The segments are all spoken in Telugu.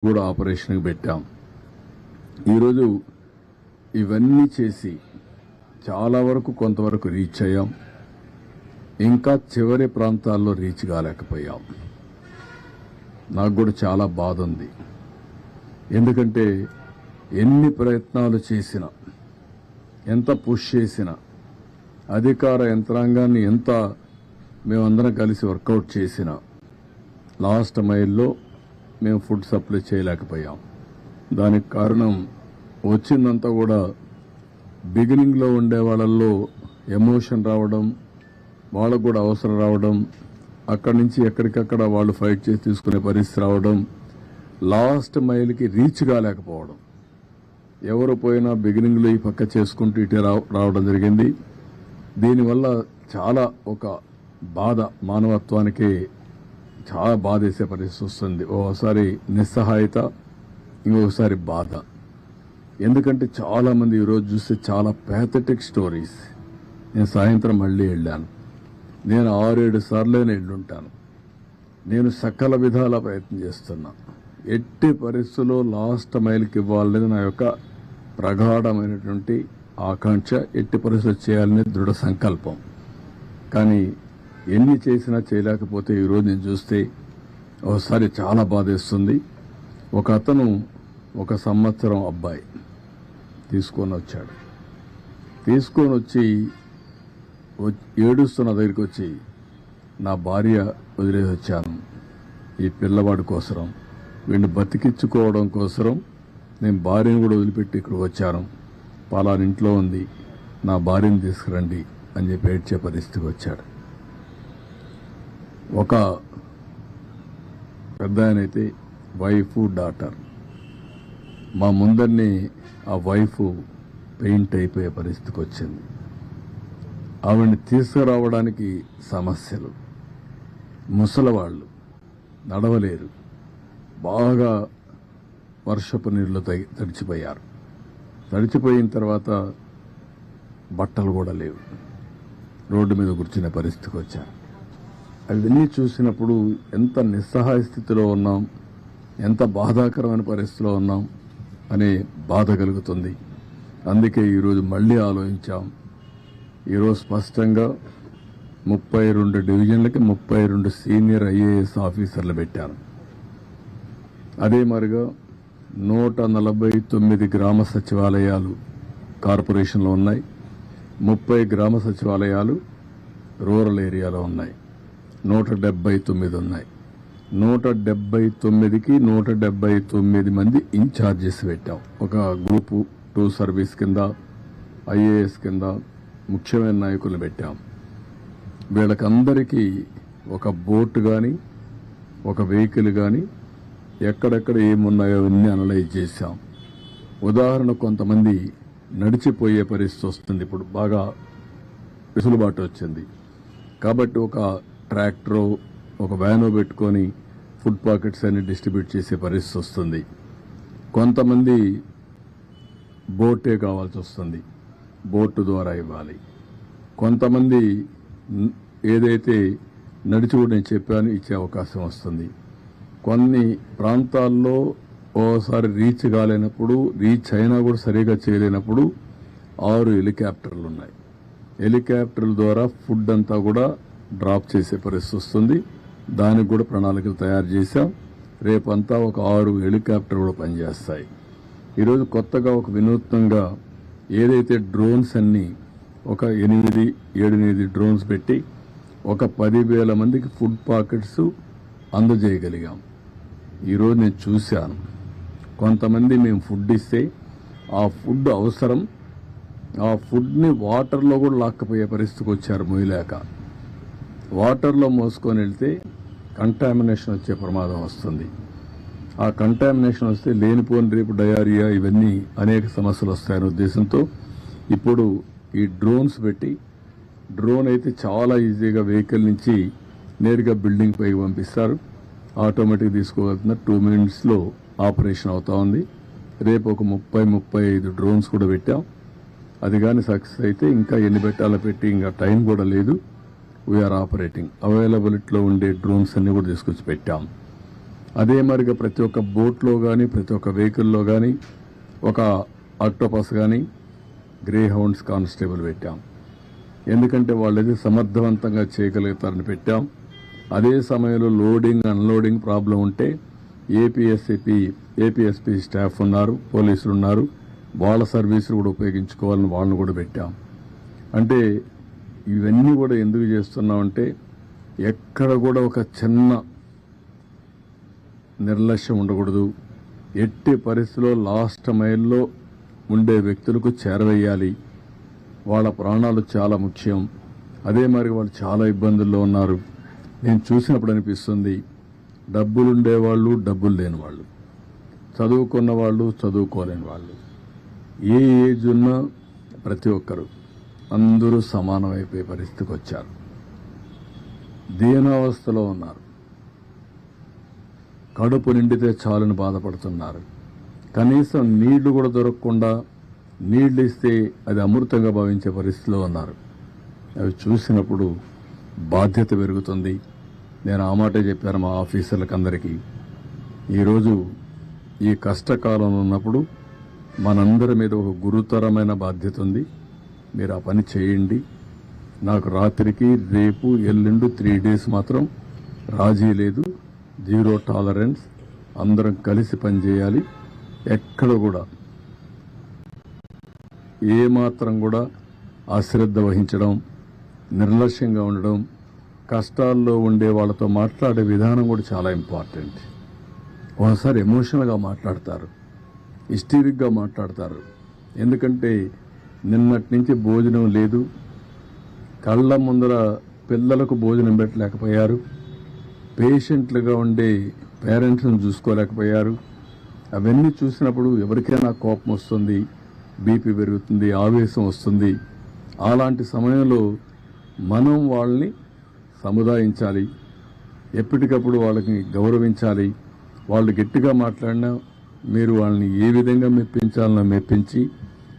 కూడా ఆపరేషన్కి పెట్టాం. ఈరోజు ఇవన్నీ చేసి చాలా వరకు కొంతవరకు రీచ్ అయ్యాం. ఇంకా చివరి ప్రాంతాల్లో రీచ్ కాలేకపోయాం. నాకు కూడా చాలా బాధ ఉంది. ఎందుకంటే ఎన్ని ప్రయత్నాలు చేసినా, ఎంత పుష్ చేసినా, అధికార యంత్రాంగాన్ని ఎంత మేమందరం కలిసి వర్కౌట్ చేసినా లాస్ట్ మైల్లో మేము ఫుడ్ సప్లై చేయలేకపోయాం. దానికి కారణం వచ్చిందంతా కూడా బిగినింగ్లో ఉండే వాళ్ళల్లో ఎమోషన్ రావడం, వాళ్ళకు కూడా అవసరం రావడం, అక్కడి నుంచి ఎక్కడికక్కడ వాళ్ళు ఫైట్ చేసి తీసుకునే పరిస్థితి రావడం, లాస్ట్ మైల్కి రీచ్ కాలేకపోవడం. ఎవరు పోయినా బిగినింగ్లో ఈ పక్క చేసుకుంటూ ఇటే రావడం జరిగింది. దీనివల్ల చాలా ఒక బాధ, మానవత్వానికి చాలా బాధేసే పరిస్థితి వస్తుంది. ఓసారి నిస్సహాయత, ఇంకొకసారి బాధ. ఎందుకంటే చాలా మంది ఈరోజు చూస్తే చాలా ప్యాథటిక్ స్టోరీస్. నేను సాయంత్రం మళ్ళీ వెళ్ళాను. నేను 6-7 సార్లైనా వెళ్ళుంటాను. నేను సకల విధాల ప్రయత్నం చేస్తున్నా. ఎట్టి పరిస్థితుల్లో లాస్ట్ మైల్కి ఇవ్వాలనేది నా యొక్క ప్రగాఢమైనటువంటి ఆకాంక్ష. ఎట్టి పరిస్థితులు చేయాలనే దృఢ సంకల్పం. కానీ ఎన్ని చేసినా చేయలేకపోతే ఈరోజు నేను చూస్తే ఒకసారి చాలా బాధేస్తుంది. ఒక అతను 1 సంవత్సరం అబ్బాయి తీసుకొని వచ్చాడు. తీసుకొని వచ్చి ఏడుస్తున్న దగ్గరికి వచ్చి, నా భార్య వదిలేసి వచ్చాను, ఈ పిల్లవాడి కోసరం, వీడిని బతికించుకోవడం కోసరం నేను భార్యను కూడా వదిలిపెట్టి ఇక్కడికి వచ్చాను. పలానా ఇంట్లో ఉంది, నా భార్యను తీసుకురండి అని చెప్పి ఏడ్చే పరిస్థితికి వచ్చాడు. ఒక పెద్ద ఆయనైతే వైఫ్, డాటర్, మా ముందరిని ఆ వైఫ్ పెయింట్ అయిపోయే పరిస్థితికి వచ్చింది. ఆవిడ్ని తీసుకురావడానికి సమస్యలు. ముసలివాళ్ళు నడవలేరు, బాగా వర్షపు నీళ్లు తడిచిపోయారు. తడిచిపోయిన తర్వాత బట్టలు కూడా లేవు, రోడ్డు మీద కూర్చునే పరిస్థితికి వచ్చారు. అవన్నీ చూసినప్పుడు ఎంత నిస్సహాయ స్థితిలో ఉన్నాం, ఎంత బాధాకరమైన పరిస్థితిలో ఉన్నాం అనే బాధ కలుగుతుంది. అందుకే ఈరోజు మళ్ళీ ఆలోచించాం. ఈరోజు స్పష్టంగా 32 డివిజన్లకి 32 సీనియర్ ఐఏఎస్ ఆఫీసర్లు పెట్టాను. అదే మరిగా 149 గ్రామ సచివాలయాలు కార్పొరేషన్లో ఉన్నాయి. 30 గ్రామ సచివాలయాలు రూరల్ ఏరియాలో ఉన్నాయి. 179 ఉన్నాయి. 179కి 179 మంది ఇన్ఛార్జెస్ పెట్టాం. ఒక గ్రూపు 2 సర్వీస్ కింద, ఐఏఎస్ కింద ముఖ్యమైన నాయకులు పెట్టాం. వీళ్ళకందరికీ ఒక బోట్ కానీ, ఒక వెహికల్ కానీ, ఎక్కడెక్కడ ఏమున్నాయో అవన్నీ అనలైజ్ చేశాం. ఉదాహరణ, కొంతమంది నడిచిపోయే పరిస్థితి వస్తుంది. ఇప్పుడు బాగా వెసులుబాటు వచ్చింది కాబట్టి ఒక ట్రాక్టరో, ఒక వ్యానో పెట్టుకొని ఫుడ్ పాకెట్స్ అన్ని డిస్ట్రిబ్యూట్ చేసే పరిస్థితి వస్తుంది. కొంతమంది బోటే కావాల్సి వస్తుంది, బోటు ద్వారా ఇవ్వాలి. కొంతమంది ఏదైతే నడిచి కూడా నేను చెప్పాను ఇచ్చే అవకాశం వస్తుంది. కొన్ని ప్రాంతాల్లో ఓసారి రీచ్ కాలేనప్పుడు, రీచ్ అయినా కూడా సరిగా చేయలేనప్పుడు 6 హెలికాప్టర్లు ఉన్నాయి. హెలికాప్టర్ల ద్వారా ఫుడ్ అంతా కూడా డ్రాప్ చేసే పరిస్థితి వస్తుంది. దానికి కూడా ప్రణాళికలు తయారు చేశాం. రేపంతా ఒక 6 హెలికాప్టర్ కూడా పనిచేస్తాయి. ఈరోజు కొత్తగా ఒక వినూత్నంగా ఏదైతే డ్రోన్స్ అన్ని ఒక 8 డ్రోన్స్ పెట్టి ఒక 10,000 మందికి ఫుడ్ పాకెట్స్ అందజేయగలిగాం. ఈరోజు నేను చూశాను, కొంతమంది మేము ఫుడ్ ఇస్తే ఆ ఫుడ్ అవసరం, ఆ ఫుడ్ని వాటర్లో కూడా లాక్కపోయే పరిస్థితికి వచ్చారు. మోయలేక వాటర్లో మోసుకొని వెళ్తే కంటామినేషన్ వచ్చే ప్రమాదం వస్తుంది. ఆ కంటామినేషన్ వస్తే లేనిపోని రేపు డయారియా, ఇవన్నీ అనేక సమస్యలు వస్తాయనే ఉద్దేశంతో ఇప్పుడు ఈ డ్రోన్స్ పెట్టి, డ్రోన్ అయితే చాలా ఈజీగా వెహికల్ నుంచి నేరుగా బిల్డింగ్ పైకి పంపిస్తారు. ఆటోమేటిక్ తీసుకోగలుగుతున్న 2 మినిట్స్లో ఆపరేషన్ అవుతా ఉంది. రేపు ఒక 30-35 డ్రోన్స్ కూడా పెట్టాం. అది కానీ సక్సెస్ అయితే ఇంకా ఎన్ని పెట్టాలో పెట్టి, ఇంకా టైం కూడా లేదు. We are operating. అవైలబిలిటీలో ఉండే డ్రోన్స్ అన్ని కూడా తీసుకొచ్చి పెట్టాం. అదే మరిగా ప్రతి ఒక్క బోట్లో కానీ ప్రతి ఒక్క వెహికల్లో కానీ ఒక ఆక్టోపస్ కానీ గ్రే హౌండ్స్ కానిస్టేబుల్ పెట్టాం. ఎందుకంటే వాళ్ళది సమర్థవంతంగా చేయగలుగుతారని పెట్టాం. అదే సమయంలో లోడింగ్ అన్లోడింగ్ ప్రాబ్లం ఉంటే ఏపీఎస్పీ స్టాఫ్ ఉన్నారు, పోలీసులు ఉన్నారు, వాళ్ళ సర్వీసులు కూడా ఉపయోగించుకోవాలని వాళ్ళని కూడా పెట్టాం. అంటే ఇవన్నీ కూడా ఎందుకు చేస్తున్నామంటే ఎక్కడ కూడా ఒక చిన్న నిర్లక్ష్యం ఉండకూడదు. ఎట్టి పరిస్థితిలో లాస్ట్ మైల్లో ఉండే వ్యక్తులకు చేరవేయాలి. వాళ్ళ ప్రాణాలు చాలా ముఖ్యం. అదే మరి వాళ్ళు చాలా ఇబ్బందుల్లో ఉన్నారు. నేను చూసినప్పుడు అనిపిస్తుంది, డబ్బులుండేవాళ్ళు, డబ్బులు లేని వాళ్ళు, చదువుకున్న వాళ్ళు, చదువుకోలేని వాళ్ళు, ఏ ఏజ్ ఉన్నా ప్రతి ఒక్కరు అందరూ సమానమైపోయే పరిస్థితికి వచ్చారు. దీనావస్థలో ఉన్నారు. కడుపు నిండితే చాలని బాధపడుతున్నారు. కనీసం నీళ్లు కూడా దొరకకుండా నీళ్లు ఇస్తే అది అమృతంగా భావించే పరిస్థితిలో ఉన్నారు. అవి చూసినప్పుడు బాధ్యత పెరుగుతుంది. నేను ఆ మాటే చెప్పాను మా ఆఫీసర్లకు అందరికీ. ఈరోజు ఈ కష్టకాలంలో ఉన్నప్పుడు మనందరి మీద ఒక గురుతరమైన బాధ్యత ఉంది. మీరు ఆ పని చేయండి. నాకు రాత్రికి రేపు ఎల్లుండి 3 days మాత్రం రాజీ లేదు. 0 టాలరెన్స్. అందరం కలిసి పనిచేయాలి. ఎక్కడ కూడా ఏమాత్రం కూడా అశ్రద్ధ వహించడం, నిర్లక్ష్యంగా ఉండడం, కష్టాల్లో ఉండే వాళ్ళతో మాట్లాడే విధానం కూడా చాలా ఇంపార్టెంట్. ఒకసారి ఎమోషనల్గా మాట్లాడతారు, హిస్టీరిక్గా మాట్లాడతారు. ఎందుకంటే నిన్నటి నుంచి భోజనం లేదు, కళ్ళ ముందర పిల్లలకు భోజనం పెట్టలేకపోయారు, పేషెంట్లుగా ఉండే పేరెంట్స్ను చూసుకోలేకపోయారు. అవన్నీ చూసినప్పుడు ఎవరికైనా కోపం వస్తుంది, బీపీ పెరుగుతుంది, ఆవేశం వస్తుంది. అలాంటి సమయంలో మనం వాళ్ళని సముదాయించాలి, ఎప్పటికప్పుడు వాళ్ళకి గౌరవించాలి. వాళ్ళు గట్టిగా మాట్లాడినా మీరు వాళ్ళని ఏ విధంగా మెప్పించాలనో మెప్పించి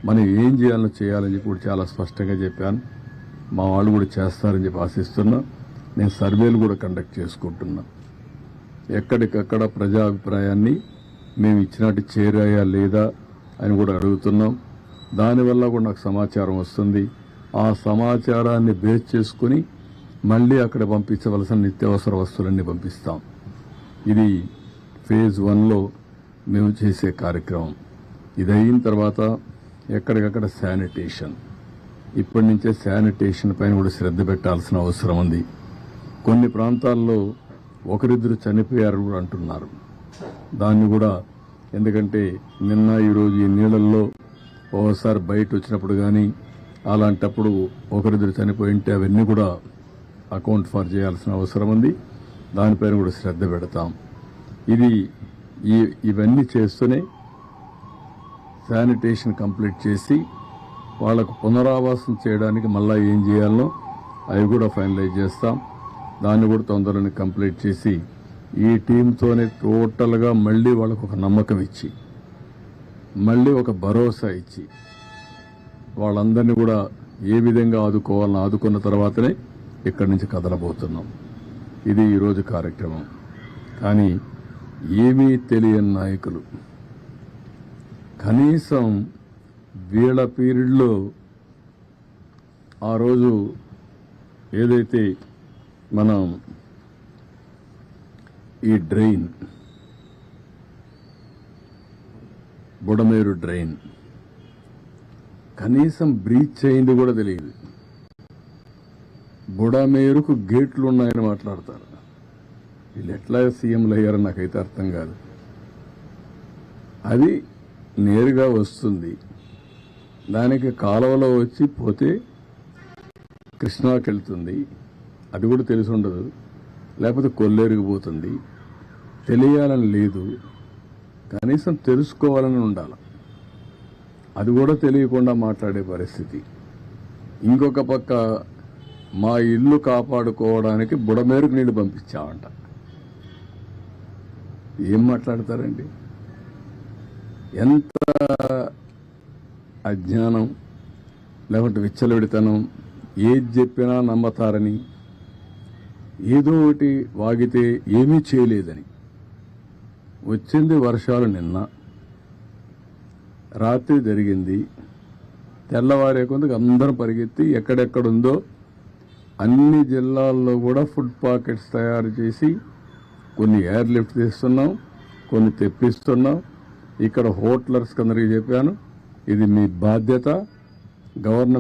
మనం ఏం చేయాలనో చేయాలని చెప్పి కూడా చాలా స్పష్టంగా చెప్పాను. మా వాళ్ళు కూడా చేస్తారని చెప్పి ఆశిస్తున్నా. నేను సర్వేలు కూడా కండక్ట్ చేసుకుంటున్నా. ఎక్కడికక్కడ ప్రజాభిప్రాయాన్ని మేము ఇచ్చినట్టు చేరాయా లేదా అని కూడా అడుగుతున్నాం. దానివల్ల కూడా నాకు సమాచారం వస్తుంది. ఆ సమాచారాన్ని బేస్ చేసుకుని మళ్ళీ అక్కడ పంపించవలసిన నిత్యావసర వస్తువులన్నీ పంపిస్తాం. ఇది phase 1లో మేము చేసే కార్యక్రమం. ఇది అయిన తర్వాత ఎక్కడికక్కడ శానిటేషన్, ఇప్పటి నుంచే శానిటేషన్ పైన కూడా శ్రద్ధ పెట్టాల్సిన అవసరం ఉంది. కొన్ని ప్రాంతాల్లో ఒకరిద్దరు చనిపోయారు కూడా అంటున్నారు. దాన్ని కూడా, ఎందుకంటే నిన్న ఈరోజు ఈ నీళ్ళల్లో ఓసారి బయట వచ్చినప్పుడు కానీ అలాంటప్పుడు ఒకరిద్దరు చనిపోయి ఉంటే అవన్నీ కూడా అకౌంట్ ఫర్ చేయాల్సిన అవసరం ఉంది. దానిపైన కూడా శ్రద్ధ పెడతాం. ఇవన్నీ చేస్తూనే శానిటేషన్ కంప్లీట్ చేసి వాళ్లకు పునరావాసం చేయడానికి మళ్ళీ ఏం చేయాలనో అవి కూడా ఫైనలైజ్ చేస్తాం. దాన్ని కూడా తొందరగా కంప్లీట్ చేసి ఈ టీంతోనే టోటల్గా మళ్ళీ వాళ్ళకు ఒక నమ్మకం ఇచ్చి, మళ్ళీ ఒక భరోసా ఇచ్చి వాళ్ళందరినీ కూడా ఏ విధంగా ఆదుకోవాలని ఆదుకున్న తర్వాతనే ఇక్కడి నుంచి కదలబోతున్నాం. ఇది ఈరోజు కార్యక్రమం. కానీ ఏమీ తెలియని నాయకులు కనీసం వీళ్ళ పీరియడ్లో ఆ రోజు ఏదైతే మనం ఈ డ్రైన్, బుడమేరు డ్రైన్ కనీసం బ్రీచ్ అయింది కూడా తెలియదు. బుడమేరుకు గేట్లు ఉన్నాయని మాట్లాడతారు. వీళ్ళు ఎట్లా సీఎంలు అయ్యారని నాకైతే అర్థం కాదు. అది నేరుగా వస్తుంది, దానికి కాలువలో వచ్చి పోతే కృష్ణాకి వెళ్తుంది, అది కూడా తెలిసి ఉండదు. లేకపోతే కొల్లేరుకు పోతుంది. తెలియాలని లేదు, కనీసం తెలుసుకోవాలని ఉండాలి. అది కూడా తెలియకుండా మాట్లాడే పరిస్థితి. ఇంకొక పక్క మా ఇల్లు కాపాడుకోవడానికి బుడమేరుకు నీళ్లు పంపించామంట. ఏం మాట్లాడతారండి? ఎంత అజ్ఞానం, లేకుంటే విచ్చలవిడితనం. ఏది చెప్పినా నమ్మతారని, ఏదో ఒకటి వాగితే ఏమీ చేయలేదని. వచ్చింది వర్షాలు నిన్న రాత్రి జరిగింది. తెల్లవారే కొందుకు అందరం పరిగెత్తి ఎక్కడెక్కడుందో అన్ని జిల్లాల్లో కూడా ఫుడ్ పాకెట్స్ తయారు చేసి కొన్ని ఎయిర్ లిఫ్ట్ తీస్తున్నాం, కొన్ని తెప్పిస్తున్నాం. ఇక్కడ హోటలర్స్ అందరికీ చెప్పాను, ఇది మీ బాధ్యత. గవర్నమెంట్